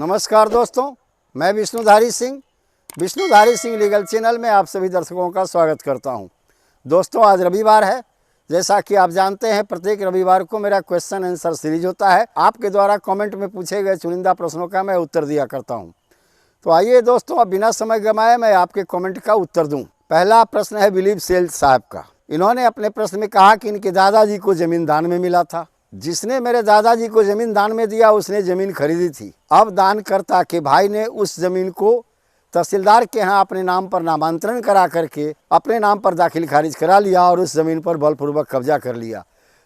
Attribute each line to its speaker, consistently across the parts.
Speaker 1: नमस्कार दोस्तों, मैं विष्णुधारी सिंह लीगल चैनल में आप सभी दर्शकों का स्वागत करता हूं। दोस्तों, आज रविवार है। जैसा कि आप जानते हैं, प्रत्येक रविवार को मेरा क्वेश्चन आंसर सीरीज होता है। आपके द्वारा कमेंट में पूछे गए चुनिंदा प्रश्नों का मैं उत्तर दिया करता हूं। तो आइए दोस्तों, अब बिना समय गंवाए मैं आपके कमेंट का उत्तर दूं। पहला प्रश्न है दिलीप सेल साहब का। इन्होंने अपने प्रश्न में कहा कि इनके दादाजी को जमीन दान में मिला था। जिसने मेरे दादाजी को जमीन दान में दिया उसने जमीन खरीदी थी। अब दानकर्ता के भाई ने उस जमीन को तहसीलदार के यहाँ अपने नाम पर नामांतरण करा करके अपने नाम पर दाखिल खारिज करा लिया और उस जमीन पर बलपूर्वक कब्जा कर लिया।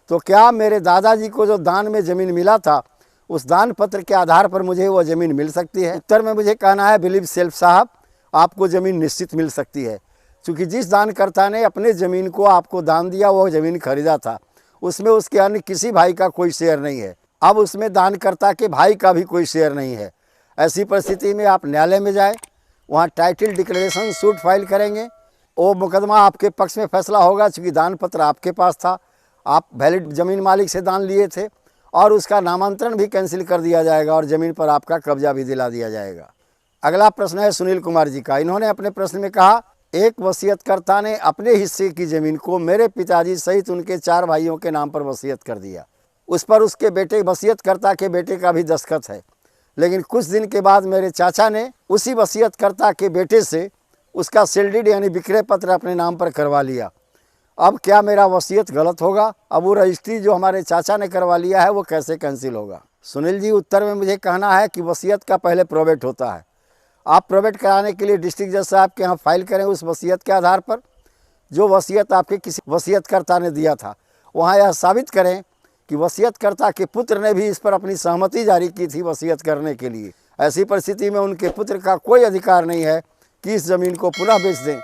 Speaker 1: तो क्या मेरे दादाजी को जो दान में जमीन मिला था उस दान पत्र के आधार पर मुझे वो जमीन मिल सकती है? उत्तर में मुझे कहना है दिलीप सेल्फ साहब, आपको जमीन निश्चित मिल सकती है, क्योंकि जिस दानकर्ता ने अपने ज़मीन को आपको दान दिया वो ज़मीन खरीदा था, उसमें उसके अन्य किसी भाई का कोई शेयर नहीं है। अब उसमें दानकर्ता के भाई का भी कोई शेयर नहीं है। ऐसी परिस्थिति में आप न्यायालय में जाए, वहाँ टाइटल डिक्लेरेशन सूट फाइल करेंगे। वो मुकदमा आपके पक्ष में फैसला होगा, चूँकि दान पत्र आपके पास था, आप वैलिड ज़मीन मालिक से दान लिए थे, और उसका नामांतरण भी कैंसिल कर दिया जाएगा और ज़मीन पर आपका कब्जा भी दिला दिया जाएगा। अगला प्रश्न है सुनील कुमार जी का। इन्होंने अपने प्रश्न में कहा, एक वसीयतकर्ता ने अपने हिस्से की ज़मीन को मेरे पिताजी सहित उनके 4 भाइयों के नाम पर वसीयत कर दिया। उस पर उसके बेटे वसीयतकर्ता के बेटे का भी दस्तखत है, लेकिन कुछ दिन के बाद मेरे चाचा ने उसी वसीयतकर्ता के बेटे से उसका सेल्डीड यानी विक्रय पत्र अपने नाम पर करवा लिया। अब क्या मेरा वसीयत गलत होगा? अब वो रजिस्ट्री जो हमारे चाचा ने करवा लिया है वो कैसे कैंसिल होगा? सुनील जी, उत्तर में मुझे कहना है कि वसीयत का पहले प्रोबेट होता है। आप प्रोबेट कराने के लिए डिस्ट्रिक्ट जज साहब के यहाँ फाइल करें उस वसीयत के आधार पर जो वसीयत आपके किसी वसीयतकर्ता ने दिया था। वहाँ यह साबित करें कि वसीयतकर्ता के पुत्र ने भी इस पर अपनी सहमति जारी की थी वसीयत करने के लिए। ऐसी परिस्थिति में उनके पुत्र का कोई अधिकार नहीं है कि इस ज़मीन को पुनः बेच दें।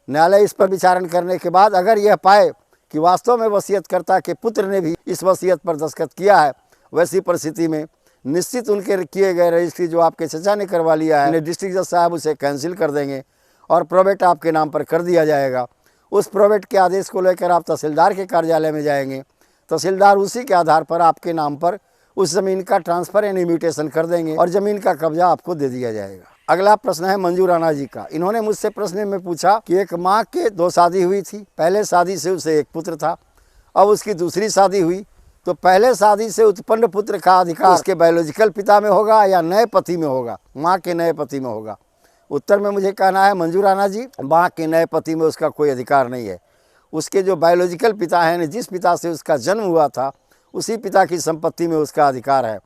Speaker 1: न्यायालय इस पर विचारण करने के बाद अगर यह पाए कि वास्तव में वसीयतकर्ता के पुत्र ने भी इस वसीयत पर दस्तखत किया है, वैसी परिस्थिति में निश्चित उनके किए गए रजिस्ट्री जो आपके चचा ने करवा लिया है, डिस्ट्रिक्ट जज साहब उसे कैंसिल कर देंगे और प्रोबेट आपके नाम पर कर दिया जाएगा। उस प्रोबेट के आदेश को लेकर आप तहसीलदार के कार्यालय में जाएंगे। तहसीलदार उसी के आधार पर आपके नाम पर उस ज़मीन का ट्रांसफ़र यानी म्यूटेशन कर देंगे और ज़मीन का कब्जा आपको दे दिया जाएगा। अगला प्रश्न है मंजू राणा जी का। इन्होंने मुझसे प्रश्न में पूछा कि एक माँ के 2 शादी हुई थी। पहले शादी से उसे एक पुत्र था, अब उसकी दूसरी शादी हुई, तो पहले शादी से उत्पन्न पुत्र का अधिकार उसके बायोलॉजिकल पिता में होगा या नए पति में होगा? माँ के नए पति में होगा। उत्तर में मुझे कहना है मंजू राणा जी, माँ के नए पति में उसका कोई अधिकार नहीं है। उसके जो बायोलॉजिकल पिता हैं, जिस पिता से उसका जन्म हुआ था, उसी पिता की संपत्ति में उसका अधिकार है।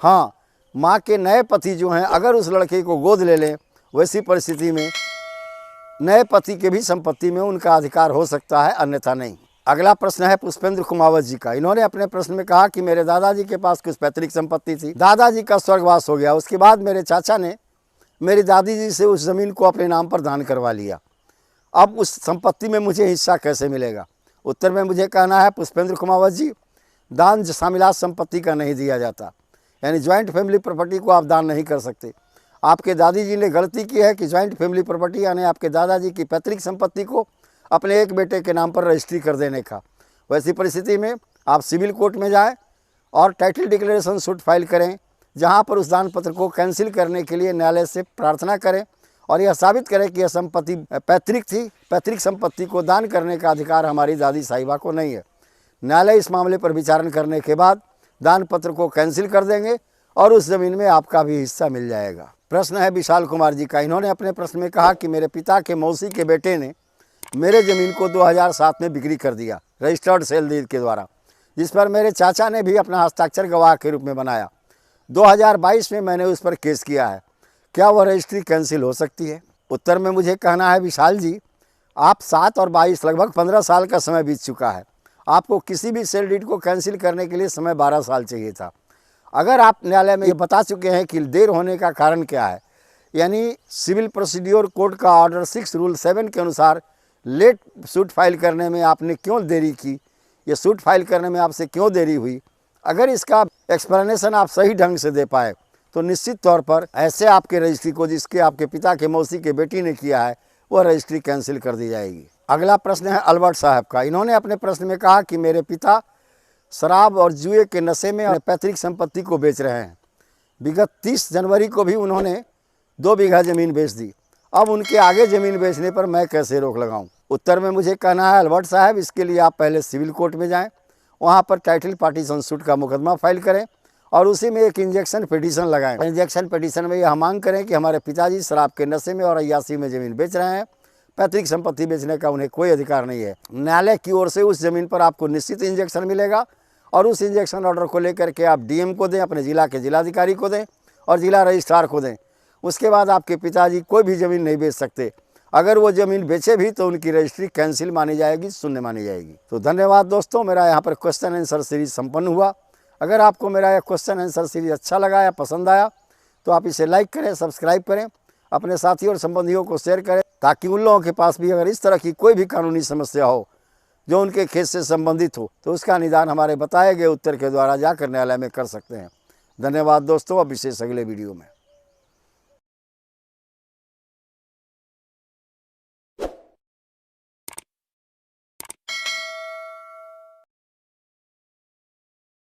Speaker 1: हाँ, माँ के नए पति जो हैं अगर उस लड़के को गोद ले लें, वैसी परिस्थिति में नए पति के भी संपत्ति में उनका अधिकार हो सकता है, अन्यथा नहीं। अगला प्रश्न है पुष्पेंद्र कुमावत जी का। इन्होंने अपने प्रश्न में कहा कि मेरे दादाजी के पास कुछ पैतृक संपत्ति थी, दादाजी का स्वर्गवास हो गया, उसके बाद मेरे चाचा ने मेरी दादी जी से उस ज़मीन को अपने नाम पर दान करवा लिया। अब उस संपत्ति में मुझे हिस्सा कैसे मिलेगा? उत्तर में मुझे कहना है पुष्पेंद्र कुमावत जी, दान शामिलात संपत्ति का नहीं दिया जाता, यानी ज्वाइंट फैमिली प्रॉपर्टी को आप दान नहीं कर सकते। आपके दादी जी ने गलती की है कि ज्वाइंट फैमिली प्रॉपर्टी यानी आपके दादाजी की पैतृक संपत्ति को अपने एक बेटे के नाम पर रजिस्ट्री कर देने का। वैसी परिस्थिति में आप सिविल कोर्ट में जाएं और टाइटल डिक्लेरेशन सूट फाइल करें, जहां पर उस दान पत्र को कैंसिल करने के लिए न्यायालय से प्रार्थना करें और यह साबित करें कि यह संपत्ति पैतृक थी। पैतृक संपत्ति को दान करने का अधिकार हमारी दादी साहिबा को नहीं है। न्यायालय इस मामले पर विचारण करने के बाद दान पत्र को कैंसिल कर देंगे और उस ज़मीन में आपका भी हिस्सा मिल जाएगा। प्रश्न है विशाल कुमार जी का। इन्होंने अपने प्रश्न में कहा कि मेरे पिता के मौसी के बेटे ने मेरे ज़मीन को 2007 में बिक्री कर दिया रजिस्टर्ड सेल डीड के द्वारा, जिस पर मेरे चाचा ने भी अपना हस्ताक्षर गवाह के रूप में बनाया। 2022 में मैंने उस पर केस किया है, क्या वह रजिस्ट्री कैंसिल हो सकती है? उत्तर में मुझे कहना है विशाल जी, आप 7 और 22 लगभग 15 साल का समय बीत चुका है। आपको किसी भी सेल डीड को कैंसिल करने के लिए समय 12 साल चाहिए था। अगर आप न्यायालय में ये बता चुके हैं कि देर होने का कारण क्या है, यानी सिविल प्रोसीड्योर कोड का ऑर्डर 6 रूल 7 के अनुसार लेट सूट फाइल करने में आपने क्यों देरी की, ये सूट फाइल करने में आपसे क्यों देरी हुई, अगर इसका एक्सप्लेनेशन आप सही ढंग से दे पाए तो निश्चित तौर पर ऐसे आपके रजिस्ट्री को जिसके आपके पिता के मौसी के बेटी ने किया है वह रजिस्ट्री कैंसिल कर दी जाएगी। अगला प्रश्न है अल्बर्ट साहब का। इन्होंने अपने प्रश्न में कहा कि मेरे पिता शराब और जुए के नशे में पैतृक संपत्ति को बेच रहे हैं। विगत 30 जनवरी को भी उन्होंने 2 बीघा ज़मीन बेच दी। अब उनके आगे ज़मीन बेचने पर मैं कैसे रोक लगाऊं? उत्तर में मुझे कहना है, अलबर्ट साहब, इसके लिए आप पहले सिविल कोर्ट में जाएं, वहां पर टाइटल पार्टीशन सूट का मुकदमा फाइल करें और उसी में एक इंजेक्शन पिटीशन लगाएं। इंजेक्शन पिटीशन में यह मांग करें कि हमारे पिताजी शराब के नशे में और अय्याशी में ज़मीन बेच रहे हैं, पैतृक संपत्ति बेचने का उन्हें कोई अधिकार नहीं है। न्यायालय की ओर से उस ज़मीन पर आपको निश्चित इंजेक्शन मिलेगा और उस इंजेक्शन ऑर्डर को लेकर के आप डीएम को दें, अपने ज़िला के जिलाधिकारी को दें और ज़िला रजिस्ट्रार को दें। उसके बाद आपके पिताजी कोई भी ज़मीन नहीं बेच सकते। अगर वो ज़मीन बेचे भी तो उनकी रजिस्ट्री कैंसिल मानी जाएगी, शून्य मानी जाएगी। तो धन्यवाद दोस्तों, मेरा यहाँ पर क्वेश्चन आंसर सीरीज संपन्न हुआ। अगर आपको मेरा यह क्वेश्चन आंसर सीरीज अच्छा लगा या पसंद आया तो आप इसे लाइक करें, सब्सक्राइब करें, अपने साथियों और संबंधियों को शेयर करें, ताकि उन लोगों के पास भी अगर इस तरह की कोई भी कानूनी समस्या हो जो उनके केस से संबंधित हो तो उसका निदान हमारे बताए गए उत्तर के द्वारा जाकर न्यायालय में कर सकते हैं। धन्यवाद दोस्तों, अब विशेष अगले वीडियो में।